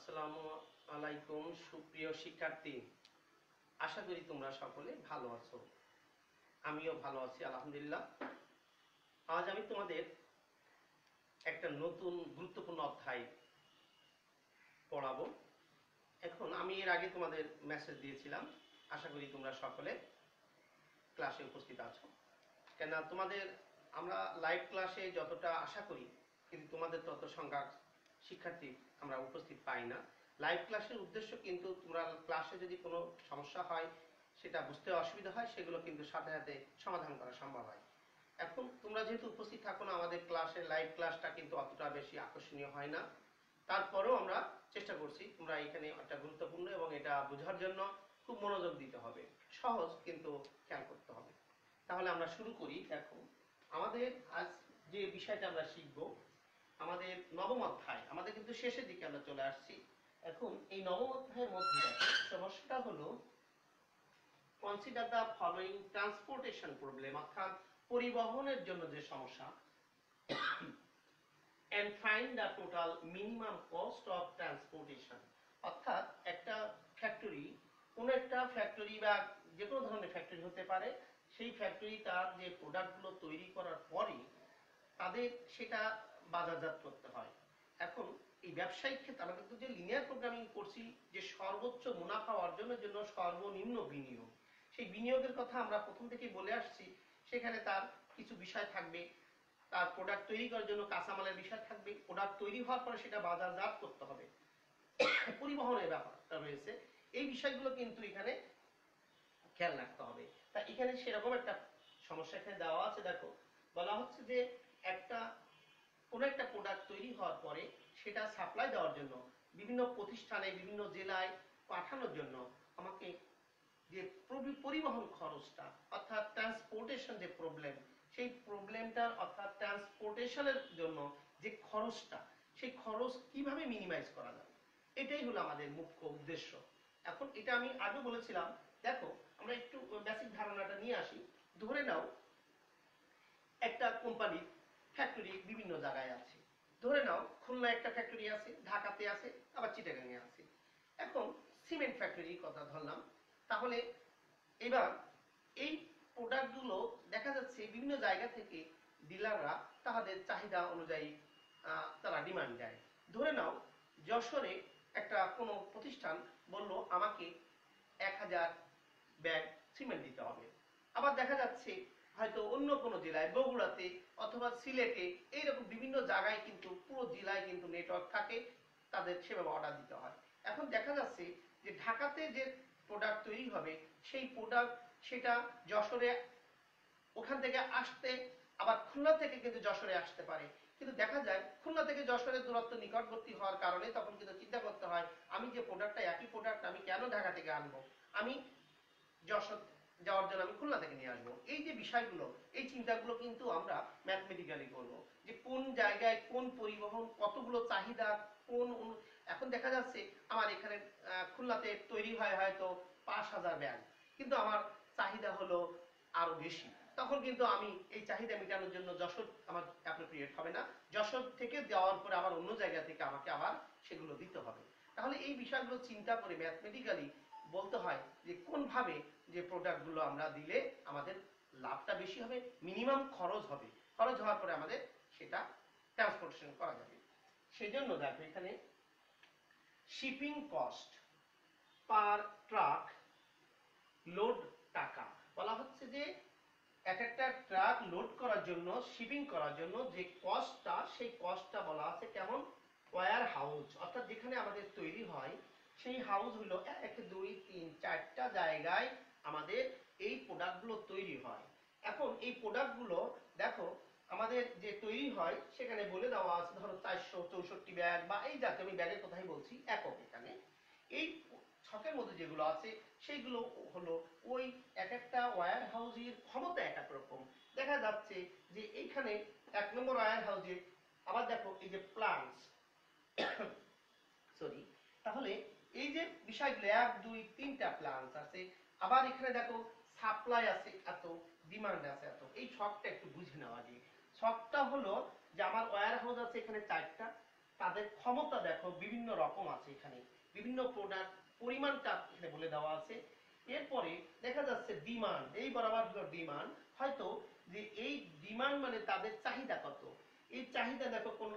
আসসালামু আলাইকুম সুপ্রিয় শিক্ষার্থী, আশা করি তোমরা সকলে ভালো আছো। আমিও ভালো আছি আলহামদুলিল্লাহ। আজ আমি তোমাদের একটা নতুন গুরুত্বপূর্ণ অধ্যায় পড়াবো। এখন আমি এর আগে তোমাদের মেসেজ দিয়েছিলাম, আশা করি তোমরা সকলে ক্লাসে উপস্থিত আছো। কেন তোমাদের আমরা লাইভ ক্লাসে যতটা আশা করি, কিন্তু তোমাদের তত সংখ্যক শিক্ষার্থী আমরা উপস্থিত পাই না। লাইভ ক্লাসের উদ্দেশ্য কিন্তু তোমরা ক্লাসে যদি কোনো সমস্যা হয়, সেটা বুঝতে অসুবিধা হয়, সেগুলো কিন্তু সাথে সাথে সমাধান করা সম্ভব হয়। এখন তোমরা যেহেতু উপস্থিত থাকো না, আমাদের ক্লাসের লাইভ ক্লাসটা কিন্তু অতটা বেশি আকর্ষণীয় হয় না। তারপরেও আমরা চেষ্টা করছি তোমরা এখানে একটা গুরুত্বপূর্ণ এবং এটা বোঝার জন্য খুব মনোযোগ দিতে হবে, সহজ কিন্তু খেয়াল করতে হবে। তাহলে আমরা শুরু করি। দেখো, আমাদের আজ যে বিষয়টা আমরা শিখব, আমাদের নবম অধ্যায়, আমাদের কিন্তু শেষের দিকে আমরা চলে আসছি। এখন এই নবম অধ্যায়ের মধ্যে সমস্যাটা হলো consider the following transportation problem, অর্থাৎ পরিবহনের জন্য যে সমস্যা, and find the total minimum cost of transportation। অর্থাৎ একটা ফ্যাক্টরি, কোনো একটা ফ্যাক্টরি বা যে কোনো ধরনের ফ্যাক্টরি হতে পারে, সেই ফ্যাক্টরি তার যে প্রোডাক্টগুলো তৈরি করার পরে তাদের সেটা বাজারজাত করতে হয়। এখন এই ব্যবসায়িক ক্ষেত্রে আমরা কিন্তু যে লিনিয়ার প্রোগ্রামিং করছি, যে সর্বোচ্চ মুনাফা অর্জনের জন্য সর্বনিম্ন বিনিয়োগ, সেই বিনিয়োগের কথা আমরা প্রথম থেকেই বলে আসছি। সেখানে তার কিছু বিষয় থাকবে, তার প্রোডাক্ট তৈরি করার জন্য কাঁচামালের বিষয় থাকবে, প্রোডাক্ট তৈরি হওয়ার পরে সেটা বাজারজাত করতে হবে, পরিবহনের ব্যাপারটা রয়েছে। এই বিষয়গুলো কিন্তু এখানে খেয়াল রাখতে হবে। তা এখানে সেরকম একটা সমস্যা এখানে দেওয়া আছে। দেখো, বলা হচ্ছে যে কোনো একটা প্রোডাক্ট তৈরি হওয়ার পরে সেটা সাপ্লাই দেওয়ার জন্য বিভিন্ন প্রতিষ্ঠানে, বিভিন্ন জেলায় পাঠানোর জন্য আমাকে যে পরিবহন খরচটা, অর্থাৎ ট্রান্সপোর্টেশন যে প্রবলেম, সেই প্রবলেমটা অর্থাৎ ট্রান্সপোর্টেশনের জন্য যে খরচটা, সেই খরচ কিভাবে মিনিমাইজ করা যাবে, এটাই হলো আমাদের মুখ্য উদ্দেশ্য। এখন এটা আমি আগে বলেছিলাম। দেখো, আমরা একটু বেসিক ধারণাটা নিয়ে আসি। ধরে নাও একটা কোম্পানির ফ্যাক্টরি বিভিন্ন জায়গায় আছে। ধরে নাও খুলনায় একটা ফ্যাক্টরি আছে, ঢাকাতে আছে, আবার চিটাগাংয়ে আছে। এখন সিমেন্ট ফ্যাক্টরির কথা ধরলাম। তাহলে এবার এই প্রোডাক্টগুলো দেখা যাচ্ছে বিভিন্ন জায়গা থেকে ডিলাররা তাদের চাহিদা অনুযায়ী তারা ডিমান্ড দেয়। ধরে নাও যশোরে একটা কোনো প্রতিষ্ঠান বলল আমাকে 1000 ব্যাগ সিমেন্ট দিতে হবে। আবার দেখা যাচ্ছে হয়তো অন্য কোনো জেলায়, বগুড়াতে অথবা সিলেটে, এইরকম বিভিন্ন জায়গায় কিন্তু পুরো জেলায় কিন্তু নেটওয়ার্ক থাকে, তাদের সেভাবে অর্ডার দিতে হয়। এখন দেখা যাচ্ছে যে ঢাকাতে যে প্রোডাক্ট তৈরি হবে, সেই প্রোডাক্ট সেটা যশোরে ওখান থেকে আসতে, আবার খুলনা থেকে কিন্তু যশোরে আসতে পারে। কিন্তু দেখা যায় খুলনা থেকে যশোরের দূরত্ব নিকটবর্তী হওয়ার কারণে তখন কিন্তু চিন্তা করতে হয়, আমি যে প্রোডাক্টটা, একই প্রোডাক্ট আমি কেন ঢাকা থেকে আনবো, আমি যশোর যাওয়ার জন্য আমি খুলনা থেকে নিয়ে আসবো। এই যে বিষয়গুলো, এই চিন্তাগুলো কিন্তু আমরা ম্যাথমেটিক্যালি করবো, যে কোন জায়গায় কোন পরিবহন, কতগুলো চাহিদা, কোন এখন দেখা যাচ্ছে আমার এখানে খুলনাতে তৈরি হয় হয়তো 5000 ব্যাগ, কিন্তু আমার চাহিদা হলো আরো বেশি। তখন কিন্তু আমি এই চাহিদা মেটানোর জন্য যশোর আমার অ্যাপ্রোপ্রিয়েট হবে না, যশোর থেকে দেওয়ার পরে আবার অন্য জায়গা থেকে আমাকে আবার সেগুলো দিতে হবে। তাহলে এই বিষয়গুলো চিন্তা করে ম্যাথমেটিক্যালি বলতে হয় যে কোনভাবে যে প্রোডাক্টগুলো আমরা দিলে আমাদের লাভটা বেশি হবে, মিনিমাম খরচ হবে, খরচ হওয়ার পরে আমাদের সেটা ট্রান্সপোর্টেশন করা যাবে। সেই জন্য দেখো এখানে shipping cost per truck load টাকা বলা হচ্ছে যে এক একটা ট্রাক লোড করার জন্য, শিপিং করার জন্য যে কস্টটা, সেই কস্টটা বলা আছে কেমন, ওয়্যার হাউস, অর্থাৎ যেখানে আমাদের তৈরি হয় সেই হাউস হলো 1 2 3 4টা জায়গায় আমাদের এই প্রোডাক্টগুলো তৈরি হয়। এখন এই প্রোডাক্টগুলো দেখো আমাদের যে তৈরি হয় সেখানে বলে দেওয়া আছে, ধরো 464 ব্যাগ বা এই জাতীয়, আমি ব্যাগের কথাই বলছি, একক। এখানে এই ছকের মধ্যে যেগুলো আছে সেইগুলো হলো ওই এক একটা ওয়্যার হাউসের ক্ষমতা এক এক রকম। দেখা যাচ্ছে যে এইখানে 1 নম্বর ওয়্যার হাউসে আবার দেখো এই যে প্লান্টস সরি, তাহলে এই যে বিষয়গুলো 1 2 3টা প্লান্টস আছে, আবার এখানে দেখো সাপ্লাই আছে এত, ডিমান্ড আছে এত। এই ছকটা একটু বুঝে নেওয়া যায়। ছকটা হলো যে আমার ওয়্যার হাউস আছে এখানে 4টা, তাদের ক্ষমতা দেখো বিভিন্ন রকম আছে, এখানে বিভিন্ন প্রোডাক্ট পরিমাণটা এখানে বলে দেওয়া আছে। এরপরে দেখা যাচ্ছে ডিমান্ড, এই বরাবর ডিমান্ড, হয়তো যে এই ডিমান্ড মানে তাদের চাহিদা কত, এই চাহিদা দেখো কোন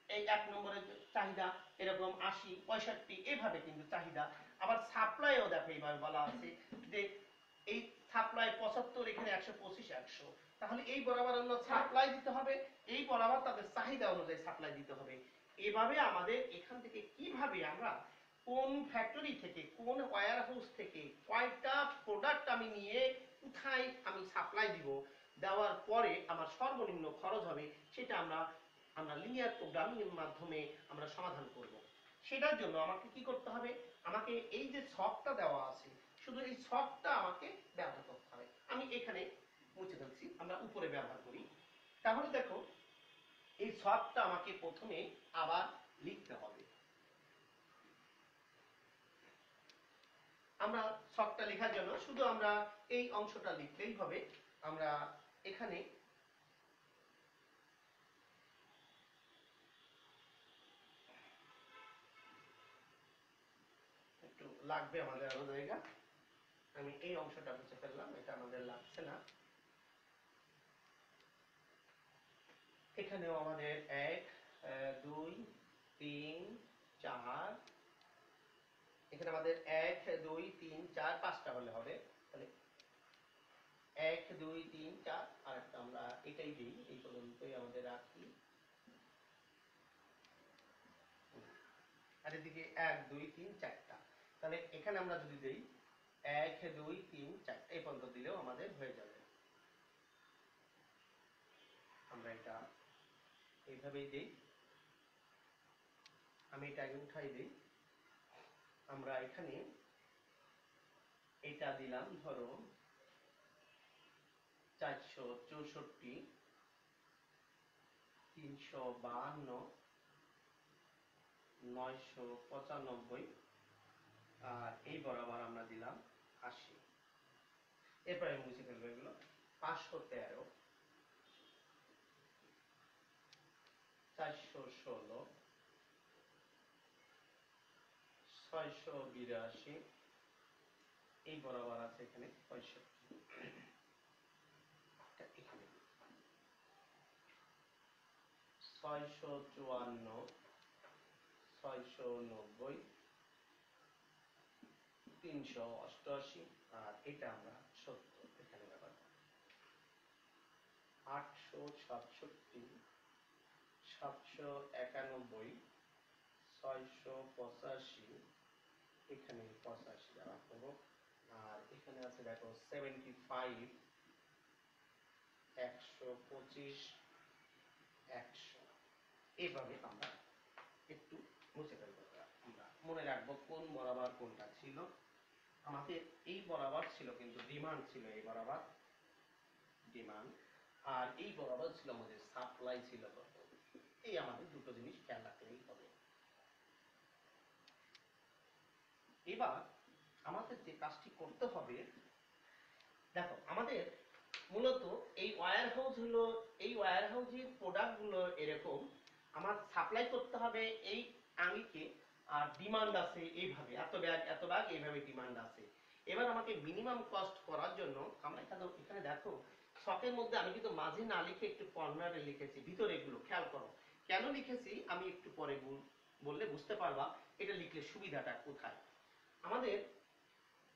এই 1 নম্বরের চাহিদা এরকম 80 65 এভাবে কিন্তু চাহিদা। আবার সাপ্লাইও দেখো এইভাবে বলা আছে যে এই সাপ্লাই 75, এখানে 125 100, তাহলে এই বরাবর হলো সাপ্লাই দিতে হবে, এই বরাবর তাদের চাহিদা অনুযায়ী সাপ্লাই দিতে হবে। এভাবে আমাদের এখান থেকে কিভাবে আমরা কোন ফ্যাক্টরি থেকে কোন ওয়্যার হাউস থেকে কয়টা প্রোডাক্ট আমি নিয়ে কোথায় আমি সাপ্লাই দিব, দেওয়ার পরে আমার সর্বনিম্ন খরচ হবে, সেটা আমরা লিনিয়ার প্রোগ্রামিং এর মাধ্যমে আমরা সমাধান করব। সেটার জন্য আমাকে কি করতে হবে, আমাকে এই যে ছকটা দেওয়া আছে শুধু এই ছকটা আমাকে ব্যবহার করতে হবে। আমি এখানে মুছে ফেলছি, আমরা উপরে ব্যবহার করি। তাহলে দেখো এই ছকটা আমাকে প্রথমে আবার লিখতে হবে। আমরা ছকটা লেখার জন্য শুধু আমরা এই অংশটা লিখলেই হবে। আমরা এখানে একটু লাগবে আমাদের আরো জায়গা, আমি এই অংশটা মুছে ফেললাম, এটা আমাদের লাগছে না। এখানেও আমাদের 1 2 3 4, এখানে আমাদের 1 2 3 4 5টা হলে হবে। তাহলে 1 2 3 4, আর একটা আমরা এটাই দিই, এই পর্যন্তই আমাদের রাখি। আর এদিকে 1 2 3 4টা, তাহলে এখানে আমরা যদি দেই 1 2 3 4 এই পর্যন্ত দিলেও আমাদের হয়ে যাবে। আমরা এটা এইভাবেই দেই, আমি এটা আগে উঠাই দেই। আমরা এখানে এটা দিলাম ধরো 464 352 995, আর এই বরাবর আমরা দিলাম 80। এরপরে আমি মুছে ফেলবো এগুলো। 513 416 682, এই বরাবর আছে এখানে 65, এখানে 654 690 388, আর এটা আমরা 70 এখানে ব্যবহার করি। 867 791 685, এখানে 85 ব্যবহার করবো। আর এখানে আছে দেখো 75 125 100, এইভাবে আমরা একটু মুছে ফেলবো। আমরা মনে রাখবো কোন বরাবর কোনটা ছিল। আমাদের এই বরাবর ছিল কিন্তু ডিমান্ড ছিল, এই বরাবর ডিমান্ড, আর এই বরাবর ছিল আমাদের সাপ্লাই ছিল কত। এই আমাদের দুটো জিনিস খেয়াল রাখলেই হবে। এবার আমাদের যে কাজটি করতে হবে, দেখো আমাদের মূলত এই ওয়্যার হাউস হলো, এই ওয়্যার হাউসের প্রোডাক্ট গুলো এরকম, আমার সাপ্লাই করতে হবে এই আঙ্গিকে, আর ডিমান্ড আছে এইভাবে এত ব্যাগ এইভাবে ডিমান্ড আছে। এবার আমাকে মিনিমাম কস্ট করার জন্য আমরা এখানে দেখো শখের মধ্যে আমি কিন্তু মাঝে না লিখে একটু কর্নারে লিখেছি, ভিতরে এগুলো খেয়াল করো কেন লিখেছি, আমি একটু পরে বললে বুঝতে পারবা এটা লিখলে সুবিধাটা কোথায়। আমাদের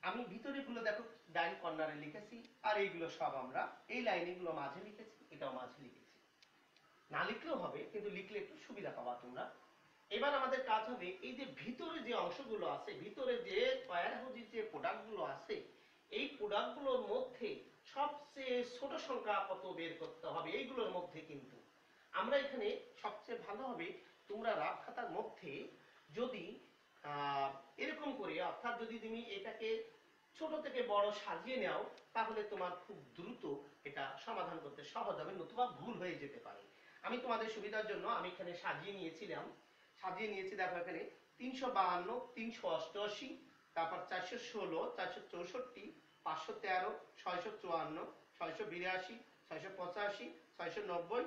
আমি ভিতরে গুলো দেখো ডাইন কর্নারে লিখেছি, আর এইগুলো সব আমরা এই লাইনগুলো মাঝে লিখেছি, এটাও মাঝে লিখেছি। না লিখলেও হবে, কিন্তু লিখলে একটু সুবিধা পাবা তোমরা। এবার আমাদের কাজ হবে এই যে ভিতরে যে অংশগুলো আছে, ভিতরে যে ওয়্যার হাউসের যে প্রোডাক্টগুলো আছে, এই প্রোডাক্টগুলোর মধ্যে সবচেয়ে ছোট সংখ্যা কত বের করতে হবে। এইগুলোর মধ্যে কিন্তু আমরা এখানে সবচেয়ে ভালো হবে তোমরা রাফ খাতার মধ্যে যদি এরকম করে, অর্থাৎ যদি তুমি এটাকে ছোট থেকে বড় সাজিয়ে নাও, তাহলে তোমার খুব দ্রুত এটা সমাধান করতে সহজ হবে, নতুবা ভুল হয়ে যেতে পারে। আমি তোমাদের সুবিধার জন্য আমি এখানে সাজিয়ে নিয়েছি, দেখো এখানে 352 388, তারপর 416 464 513 654 682 685 690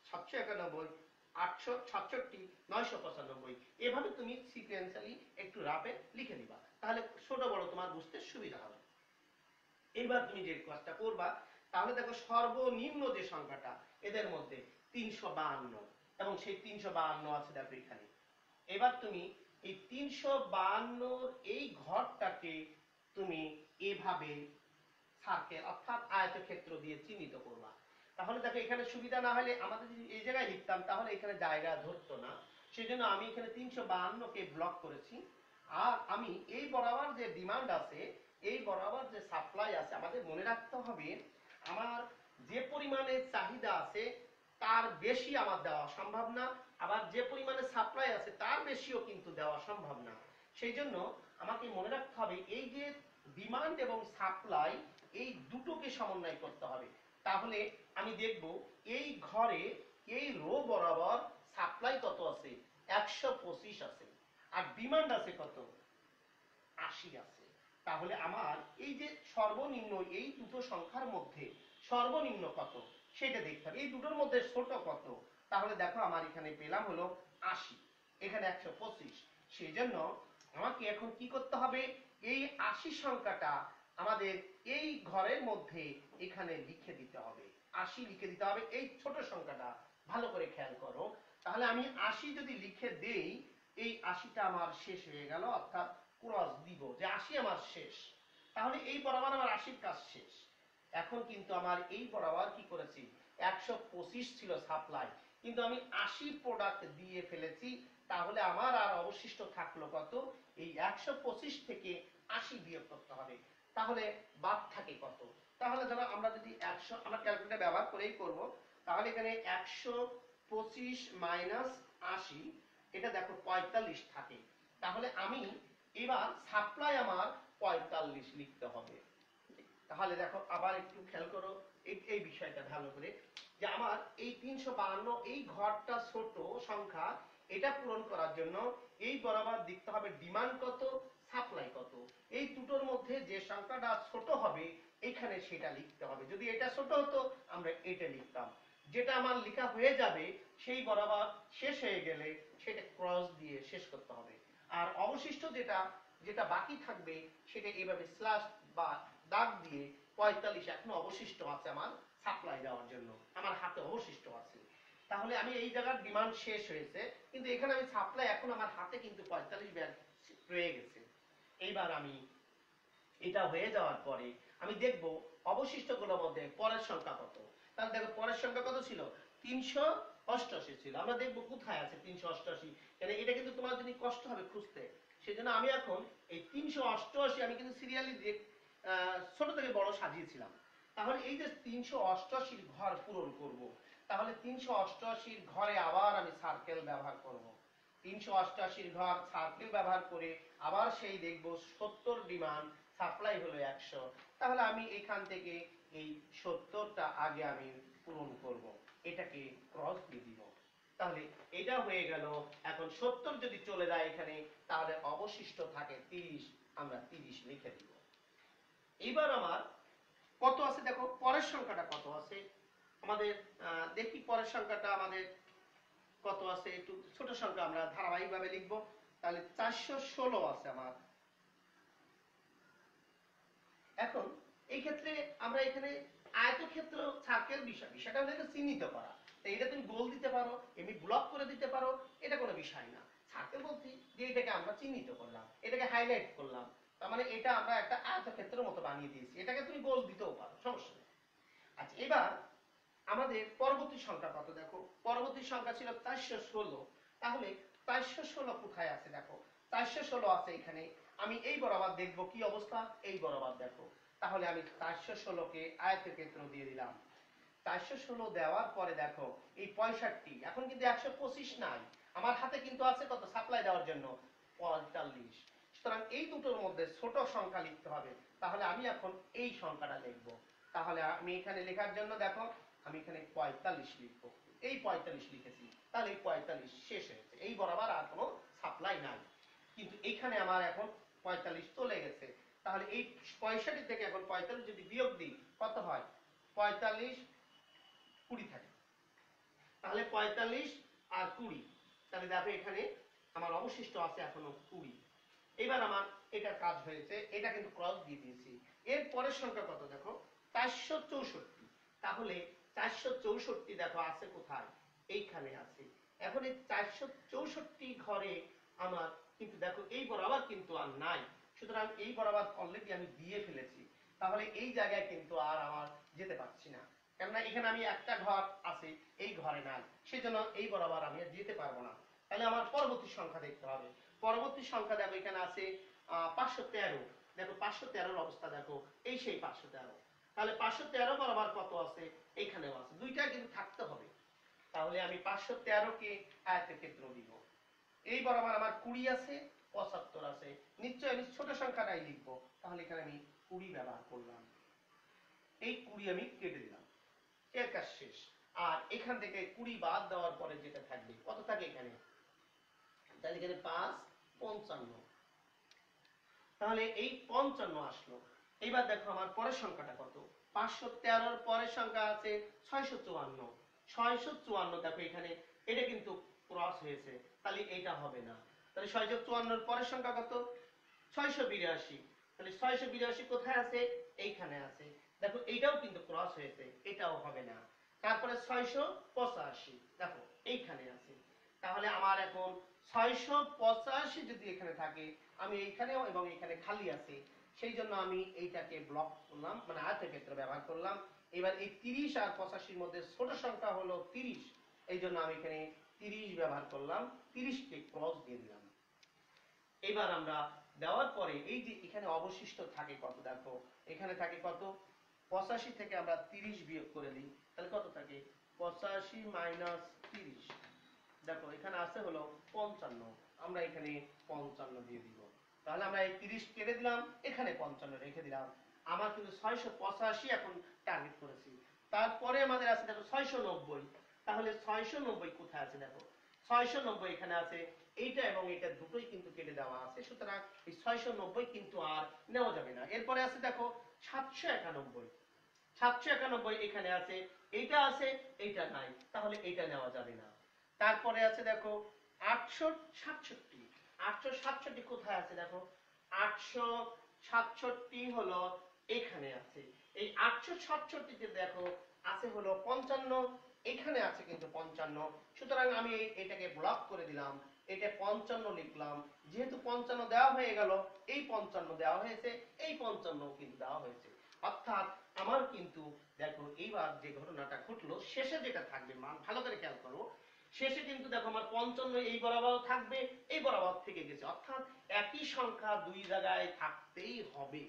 791 867, 995, এভাবে তুমি সিকোয়েন্সিয়ালি একটু রাফে লিখে দিবা, তাহলে ছোট বড় তোমার বুঝতে সুবিধা হবে। এইবার তুমি যে কাজটা করবা, তাহলে দেখো সর্বনিম্ন যে সংখ্যাটা এদের মধ্যে 352, এবং সেই 352 আছে দেখো এখানে। এবার তুমি এই 352 এই ঘরটাকে তুমি এভাবে সার্কেল অর্থাৎ আয়তক্ষেত্র দিয়ে চিহ্নিত করবা। তাহলে দেখো এখানে সুবিধা না হলে আমাদের যদি এই জায়গায় লিখতাম তাহলে এখানে জায়গা ধরতো না, সেজন্য আমি এখানে 352 কে ব্লক করেছি। আর আমি এই বরাবর যে ডিমান্ড আছে, এই বরাবর যে সাপ্লাই আছে, আমাদের মনে রাখতে হবে আমার যে পরিমাণে চাহিদা আছে তার বেশি আমার দেওয়া সম্ভব না, আবার যে পরিমাণে সাপ্লাই আছে তার বেশিও কিন্তু দেওয়া সম্ভব না। সেই জন্য আমাকে মনে রাখতে হবে এই যে ডিমান্ড এবং সাপ্লাই এই দুটোকে সমন্বয় করতে হবে। তাহলে আমি দেখব এই ঘরে এই রো বরাবর সাপ্লাই কত আছে, 125 আছে, আর ডিমান্ড আছে কত, 80 আছে। তাহলে আমার এই যে সর্বনিম্ন এই দুটো সংখ্যার মধ্যে সর্বনিম্ন কত সেটা দেখতে হবে, এই দুটোর মধ্যে ছোট কত। তাহলে দেখো আমার এখানে পেলাম হলো 80, এখানে 125। সেই জন্য আমাকে এখন কি করতে হবে, এই 80 সংখ্যাটা আমাদের এই ঘরের মধ্যে এখানে লিখে দিতে হবে, 80 লিখে দিতে হবে এই ছোট সংখ্যাটা। ভালো করে খেয়াল করো, তাহলে আমি 80 যদি লিখে দেই, এই 80টা আমার শেষ হয়ে গেল, অর্থাৎ ক্রস দিব যে 80 আমার শেষ। তাহলে এই বরাবর আমার 80 কাজ শেষ। এখন কিন্তু আমার এই বরাবর কি করেছি, 125 ছিল সাপ্লাই, কিন্তু আমি 80 প্রোডাক্ট দিয়ে ফেলেছি। তাহলে আমার আর অবশিষ্ট থাকলো কত, এই 125 থেকে 80 বিয়োগ করতে হবে। তাহলে বাদ থাকে কত, তাহলে ধরো আমরা যদি 100, আমরা ক্যালকুলেটর ব্যবহার করেই করব, তাহলে এখানে 125 মাইনাস 80, এটা দেখো 45 থাকে। তাহলে আমি এবার সাপ্লাই আমার 45 লিখতে হবে। তাহলে দেখো আবার একটু খেয়াল করো এই বিষয়টা ভালো করে, যে আমার এই 352 এই ঘরটা ছোট সংখ্যা, এটা পূরণ করার জন্য এই বরাবর দেখতে হবে ডিমান্ড কত, সাপ্লাই কত। এই দুটোর মধ্যে যে সংখ্যাটা ছোট হবে এখানে সেটা লিখতে হবে। যদি এটা ছোট হতো আমরা এটা লিখতাম, যেটা আমার লেখা হয়ে যাবে সেই বরাবর শেষ হয়ে গেলে সেটা ক্রস দিয়ে শেষ করতে হবে। আর অবশিষ্ট যেটা যেটা বাকি থাকবে সেটা এইভাবে স্ল্যাশ বা দাগ দিয়ে 45 এখনো অবশিষ্ট আছে আমার সাপ্লাই দেওয়ার জন্য, আমার হাতে অবশিষ্ট আছে। তাহলে আমি এই জায়গার ডিমান্ড শেষ হয়েছে, কিন্তু এখানে আমি সাপ্লাই এখন আমার হাতে কিন্তু 45 ব্যাগ রয়ে গেছে। এইবার আমি এটা হয়ে যাওয়ার পরে আমি দেখব অবশিষ্টগুলোর মধ্যে পরের সংখ্যা কত। তাহলে দেখো পরের সংখ্যা কত ছিল, 388 ছিল। আমরা দেখব কোথায় আছে 388, কারণ এটা কিন্তু তোমার জন্য কষ্ট হবে খুঁজতে। সেজন্য আমি এখন এই 388 আমি কিন্তু সিরিয়ালি ছোট থেকে বড় সাজিয়েছিলাম। তাহলে এই যে 388 ঘর পূরণ করব, তাহলে 388 ঘরে আবার আমি সার্কেল ব্যবহার করব। 388 ঘর সার্কেল ব্যবহার করে আবার সেই দেখব 70 ডিমান্ড, সাপ্লাই হলো 100। তাহলে আমি এখান থেকে এই 70টা আগে আমি পূরণ করব, এটাকে ক্রস দিয়ে দিব। তাহলে এটা হয়ে গেল। এখন 70 যদি চলে যায় এখানে, তাহলে অবশিষ্ট থাকে 30, আমরা 30 লিখে দিব। এবার আমার কত আছে দেখো, পরের সংখ্যাটা কত আছে আমাদের, দেখি পরের সংখ্যাটা আমাদের কত আছে। একটু ছোট সংখ্যা আমরা ধারাবাহিকভাবে লিখবো। তাহলে 416 আছে আমার। এখন এই ক্ষেত্রে আমরা এখানে আয়তক্ষেত্র সার্কেল বিষয়টা হলো চিহ্নিত করা। তাই এটা তুমি গোল দিতে পারো, এমনি ব্লক করে দিতে পারো, এটা কোনো বিষয় না। সার্কেল বলতে যে এটাকে আমরা চিহ্নিত করলাম, এটাকে হাইলাইট করলাম, তার মানে এটা আমরা একটা আয়তক্ষেত্রের মতো বানিয়ে দিয়েছি। এটাকে তুমি গোল দিতেও পারো, সমস্যা নেই। আচ্ছা, এবার আমাদের পরবর্তী সংখ্যা কত দেখো, পরবর্তী সংখ্যা ছিল 416। তাহলে 416 কোথায় আছে দেখো, 416 আছে এখানে। আমি এই বরাবর দেখবো কি অবস্থা, এই বরাবর দেখো। তাহলে আমি 416কে আয়তক্ষেত্র দিয়ে দিলাম। 416 দেওয়ার পরে দেখো এই 65, এখন কিন্তু 125 নাই আমার হাতে, কিন্তু আছে কত সাপ্লাই দেওয়ার জন্য, 45। সুতরাং এই দুটোর মধ্যে ছোট সংখ্যা লিখতে হবে। তাহলে আমি এখন এই সংখ্যাটা লিখবো। তাহলে আমি এখানে লেখার জন্য দেখো আমি এখানে 45 লিখবো, এই 45 লিখেছি। তাহলে এই 45 শেষ হয়েছে, এই বরাবর আর কোনো সাপ্লাই নাই। কিন্তু এখানে আমার এখন 45 চলে গেছে। তাহলে এই 65 থেকে এখন 45 যদি বিয়োগ দিই কত হয়, 45 20 থাকে। তাহলে 45 আর 20, তাহলে দেখো এখানে আমার অবশিষ্ট আছে এখনো 20। এবার আমার এটার কাজ হয়েছে, এটা কিন্তু ক্রস দিয়ে দিয়েছি। এর পরের সংখ্যা কত দেখো, 464। তাহলে 464 দেখো আছে কোথায়, এইখানে আছে। এখন এই 464 ঘরে আমার কিন্তু দেখো এই বরাবর কিন্তু আর নাই, সুতরাং এই বরাবর অলরেডি আমি দিয়ে ফেলেছি। তাহলে এই জায়গায় কিন্তু আর আমার যেতে পারছি না, কেননা এখানে আমি একটা ঘর আছে, এই ঘরে নাই, সেজন্য এই বরাবর আমি আর যেতে পারবো না। তাহলে আমার পরবর্তী সংখ্যা দেখতে হবে। পরবর্তী সংখ্যা দেখো এখানে আছে 513। দেখো 513 অবস্থা দেখো, এই সেই 513। তাহলে 513 বরাবর কত আছে, এইখানেও আছে, দুইটা কিন্তু থাকতে হবে। তাহলে আমি 513 কে আয়তক্ষেত্র দিব। এই বরাবর আমার 20 আছে, 75 আছে, নিশ্চয়ই আমি ছোট সংখ্যাটাই লিখবো। তাহলে এখানে আমি 20 ব্যবহার করলাম, এই 20 আমি কেটে দিলাম, এর কাজ শেষ। আর এখান থেকে 20 বাদ দেওয়ার পরে যেটা থাকবে কত থাকে এখানে, তাহলে এখানে 5 55। তাহলে এই 55 আসলো। এইবার দেখো আমার পরের সংখ্যাটা কত, 513 পরের সংখ্যা আছে 654। 654 দেখো এখানে এটা কিন্তু ক্রস হয়েছে, তাহলে এটা হবে না। তাহলে 654 পরের সংখ্যা কত, 682। তাহলে 682 কোথায় আছে, এইখানে আছে। দেখো এইটাও কিন্তু ক্রস হয়েছে, এটাও হবে না। তারপরে 685 দেখো এইখানে আছে। তাহলে আমার এখন 685 যদি এখানে থাকে, আমি এইখানেও এবং এখানে খালি আছে, সেই জন্য আমি এইটাকে ব্লক করলাম, মানে আয়তক্ষেত্র ব্যবহার করলাম। এবার এই 30 আর 85 মধ্যে ছোট সংখ্যা হলো 30, এই জন্য আমি এখানে 30 ব্যবহার করলাম, 30 কে ক্রস দিয়ে দিলাম। এবার আমরা দেওয়ার পরে এই যে এখানে অবশিষ্ট থাকে কত দেখো, এখানে থাকে কত, 85 থেকে আমরা 30 বিয়োগ করে দিই, তাহলে কত থাকে, 85 মাইনাস 30। দেখো এখানে আছে হলো 55, আমরা এখানে 55 দিয়ে দিব। তাহলে আমরা এই 30 কেটে দিলাম, এখানে 55 রেখে দিলাম। আমার কিন্তু 685 এখন টার্গেট করেছি। তারপরে আমাদের আছে দেখো 690। তাহলে 690 কোথায় আছে দেখো, 690 এখানে আছে, এইটা এবং এটা দুটোই কিন্তু কেটে দেওয়া আছে, সুতরাং এই 690 কিন্তু আর নেওয়া যাবে না। এরপরে আছে দেখো 791। 791 এখানে আছে, এইটা আছে, এইটা নাই, তাহলে এইটা নেওয়া যাবে না। তারপরে আছে দেখো 867। 867 কোথায় আছে দেখো, 867 হলো এখানে আছে। এই 867 তে দেখো আছে হলো 55, এখানে আছে কিন্তু 55, সুতরাং আমি এটাকে ব্লক করে দিলাম, এটা 55 লিখলাম। যেহেতু 55 দেওয়া হয়ে গেল, এই 55 দেওয়া হয়েছে, এই 55 কিন্তু দেওয়া হয়েছে। অর্থাৎ আমার কিন্তু দেখো এইবার যে ঘটনাটা ঘটলো, শেষে যেটা থাকবে মান ভালো করে খেয়াল করো, শেষে কিন্তু দেখো আমার 55 এই বরাবর থাকবে, এই বরাবর থেকে গেছে। অর্থাৎ একই সংখ্যা দুই জায়গায় থাকতেই হবে।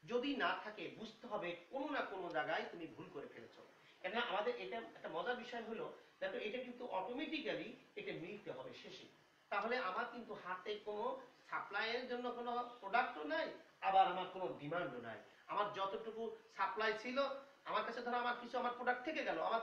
যদি না থাকে বুঝতে হবে কোনো না কোনো জায়গায় তুমি ভুল করে ফেলেছো। কেন আমাদের এটা একটা মজার বিষয় হলো, দেখো এটা কিন্তু অটোমেটিক্যালি এটা মিলতে হবে শেষে। তাহলে আমার কিন্তু হাতে কোনো সাপ্লাইয়ের জন্য কোনো প্রোডাক্টও নাই, আবার আমার কোনো ডিমান্ডও নাই। আমার যতটুকু সাপ্লাই ছিল, আমার কাছে ধরো আমার কিছু আমার প্রোডাক্ট থেকে গেল, আমার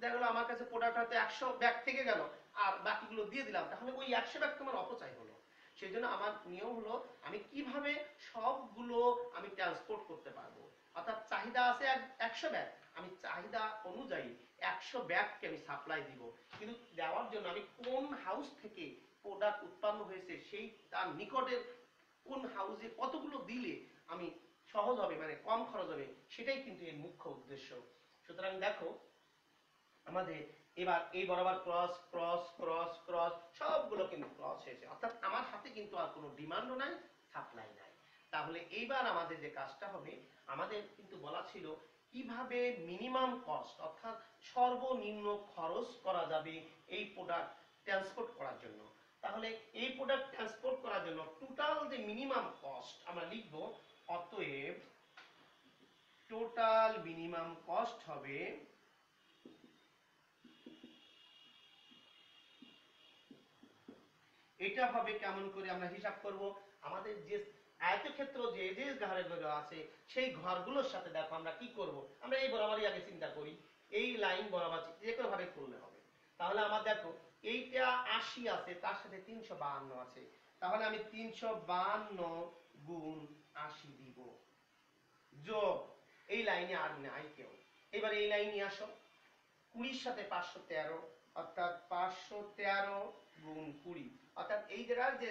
দেখা গেলো আমার কাছে প্রোডাক্ট হয়তো 100 ব্যাগ থেকে গেল, আর বাকিগুলো দিয়ে দিলাম, তাহলে ওই 100 ব্যাগ তোমার অপচয় হলো। সেই জন্য আমার নিয়ম হলো আমি কিভাবে সবগুলো আমি ট্রান্সপোর্ট করতে পারবো। অর্থাৎ চাহিদা আছে 100 ব্যাগ, আমি চাহিদা অনুযায়ী 100 ব্যাগকে আমি সাপ্লাই দিব। কিন্তু দেওয়ার জন্য আমি কোন হাউস থেকে প্রোডাক্ট উৎপন্ন হয়েছে, সেই তার নিকটের কোন হাউসে কতগুলো দিলে আমি সহজ হবে, মানে কম খরচ হবে, সেটাই কিন্তু এর মুখ্য উদ্দেশ্য। সুতরাং দেখো আমাদের এবার এই বরাবর ক্রস ক্রস ক্রস ক্রস সবগুলো কিন্তু ক্রস হয়েছে, অর্থাৎ আমার হাতে কিন্তু আর কোনো ডিমান্ডও নাই, সাপ্লাই নাই। তাহলে এইবার আমাদের যে কাজটা হবে, আমাদের কিন্তু বলা ছিল কিভাবে মিনিমাম কস্ট অর্থাৎ সর্বনিম্ন খরচ করা যাবে এই প্রোডাক্ট ট্রান্সপোর্ট করার জন্য। তাহলে এই প্রোডাক্ট ট্রান্সপোর্ট করার জন্য টোটাল যে মিনিমাম কস্ট আমরা লিখব, অতএব টোটাল মিনিমাম কস্ট হবে এটা হবে কেমন করে আমরা হিসাব করব, আমাদের যে আয়তক্ষেত্র যে যে ঘরগুলো আছে সেই ঘরগুলোর সাথে দেখো আমরা কি করব, আমরা এই বরাবরই আগে চিন্তা করি, এই লাইন বরাবর যে কোনো ভাবে করলে হবে। তাহলে আমার দেখো এইটা 80 আছে, তার সাথে 352 আছে, তাহলে আমি 352 গুণ 80 দিব, যোগ এই লাইনে আর নাই কেউ। এবার এই লাইনে আসো, 20 সাথে 513, অর্থাৎ 513 গুণ 20, অর্থাৎ এই জায়গার যে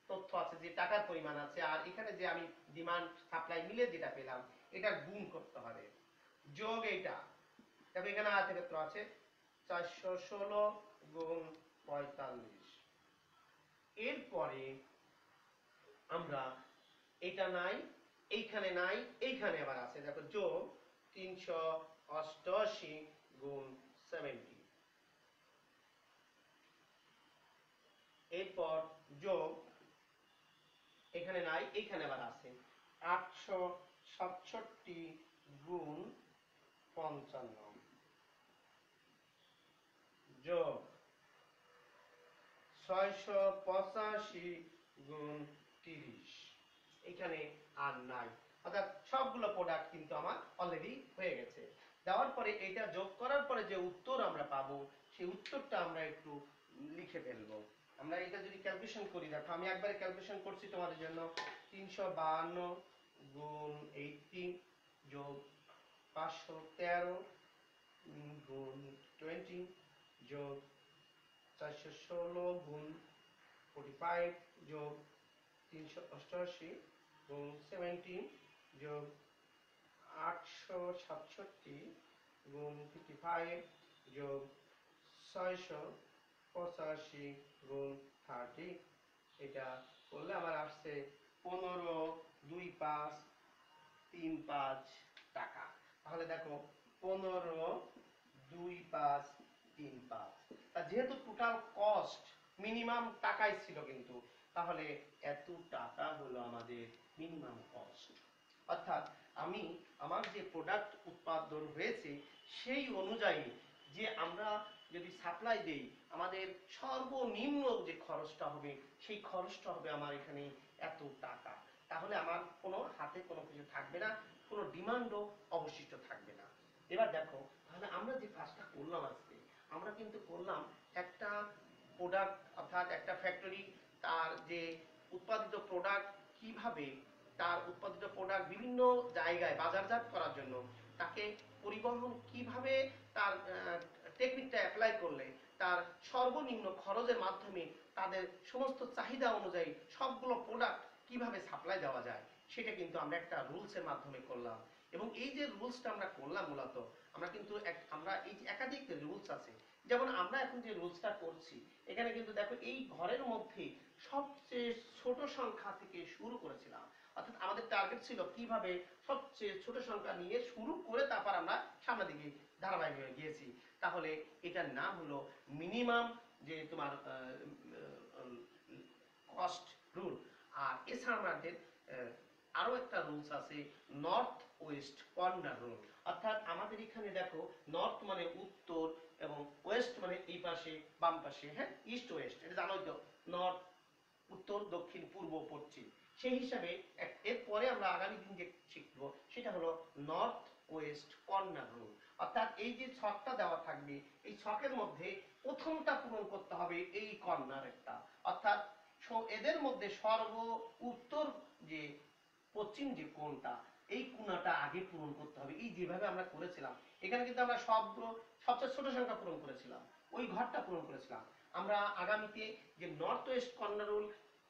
তথ্য আছে, যে টাকার পরিমাণ আছে, আর এখানে যে আমি ডিমান্ড সাপ্লাই মিলে যেটা পেলাম, এটা গুণ করতে হবে, যোগ এইটা। তবে এখানে আয়তক্ষেত্র আছে 416 গুণ 45। এরপরে আমরা এটা নাই, এইখানে নাই, এইখানে আবার আছে, দেখো যোগ 388 গুণ 70। এরপর যোগ, এখানে নাই, এইখানে আবার আছে 867 গুণ 55, যোগ 685 গুণ 30। এখানে আর নাই, অর্থাৎ সবগুলো প্রোডাক্ট কিন্তু আমার অলরেডি হয়ে গেছে। দেওয়ার পরে এটা যোগ করার পরে যে উত্তর আমরা পাবো, সেই উত্তরটা আমরা একটু লিখে ফেলবো। আমরা এটা যদি ক্যালকুলেশন করি, দেখো আমি একবারে ক্যালকুলেশন করছি তোমাদের জন্য। 352 গুণ 18 যোগ 513 গুণ 20 যোগ 416 গুণ 45 যোগ 388 গুণ 17 যোগ 867 গুণ 55 যোগ 685 গুণ 30। এটা করলে আমার আসছে 15,2,535 টাকা। তাহলে দেখো 15,2,535, যেহেতু টোটাল কস্ট মিনিমাম টাকাই ছিল, কিন্তু তাহলে এত টাকা হলো আমাদের মিনিমাম কস্ট। অর্থাৎ আমি আমার যে প্রোডাক্ট উৎপাদন হয়েছে সেই অনুযায়ী যে আমরা যদি সাপ্লাই দেই, আমাদের সর্বনিম্ন যে খরচটা হবে, সেই খরচটা হবে আমার এখানে এত টাকা। তাহলে আমার কোনো হাতে কোনো কিছু থাকবে না, কোনো ডিমান্ডও অবশিষ্ট থাকবে না। এবার দেখো, তাহলে আমরা যে কাজটা করলাম আজকে, আমরা কিন্তু করলাম একটা প্রোডাক্ট, অর্থাৎ একটা ফ্যাক্টরি তার যে উৎপাদিত প্রোডাক্ট কিভাবে তার উৎপাদিত প্রোডাক্ট বিভিন্ন জায়গায় বাজারজাত করার জন্য তাকে পরিবহন কিভাবে তার টেকনিকটা অ্যাপ্লাই করলে তার সর্বনিম্ন খরচের মাধ্যমে তাদের সমস্ত চাহিদা অনুযায়ী সবগুলো প্রোডাক্ট কিভাবে সাপ্লাই দেওয়া যায়, সেটা কিন্তু আমরা একটা রুলসের মাধ্যমে করলাম। এবং এই যে রুলসটা আমরা করলাম, মূলত আমরা কিন্তু আমরা এই একাধিক রুলস আছে। যেমন আমরা এখন যে রুলসটা করছি, এখানে কিন্তু দেখো এই ঘরের মধ্যে সবচেয়ে ছোট সংখ্যা থেকে শুরু করেছিলাম। অর্থাৎ আমাদের টার্গেট ছিল কিভাবে সবচেয়ে ছোট সংখ্যা নিয়ে শুরু করে তারপর আমরা সামনের দিকে ধারাবাহিক হয়ে গিয়েছি। তাহলে এটার নাম হলো মিনিমাম যে তোমার কস্ট রুল। আর এছাড়া আমাদের আরো একটা রুলস আছে, নর্থ ওয়েস্ট কর্নার রুল। অর্থাৎ আমাদের এখানে দেখো, নর্থ মানে উত্তর এবং ওয়েস্ট মানে এই পাশে বাম পাশে, হ্যাঁ, ইস্ট ওয়েস্ট, এটা জানোই তো, নর্থ উত্তর দক্ষিণ পূর্ব পশ্চিম। সেই হিসাবে এরপরে আমরা আগামী দিন যে শিখবো সেটা হলো নর্থ ওয়েস্ট কর্নার রুল। অর্থাৎ এই যে ছকটা দেওয়া থাকবে, এই ছকের মধ্যে প্রথমটা পূরণ করতে হবে এই কর্নারেরটা। অর্থাৎ এদের মধ্যে সর্ব উত্তর যে পশ্চিম যে কোণটা, এই কোণাটা আগে পূরণ করতে হবে। এই যেভাবে আমরা করেছিলাম, এখানে কিন্তু আমরা সবচেয়ে ছোট সংখ্যা পূরণ করেছিলাম, ওই ঘরটা পূরণ করেছিলাম। আমরা আগামীতে যে নর্থ ওয়েস্ট কর্নার রুল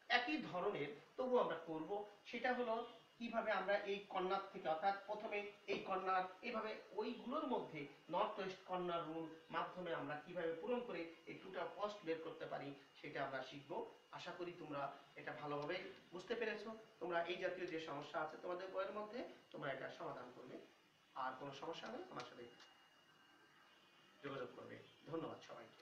একই ধরনের তবু আমরা করব, সেটা হলো কিভাবে আমরা এই কর্নার থেকে, অর্থাৎ প্রথমে এই কর্নার, এইভাবে ওইগুলোর মধ্যে নর্থ ওয়েস্ট কর্নার রুল মাধ্যমে আমরা কিভাবে পূরণ করে এই টোটাল কস্ট বের করতে পারি, সেটা আমরা শিখব। আশা করি তোমরা এটা ভালোভাবে বুঝতে পেরেছো। তোমরা এই জাতীয় যে সমস্যা আছে তোমাদের বইয়ের মধ্যে, তোমরা এটা সমাধান করবে। আর কোনো সমস্যা হলে আমার সাথে যোগাযোগ করবে। ধন্যবাদ সবাইকে।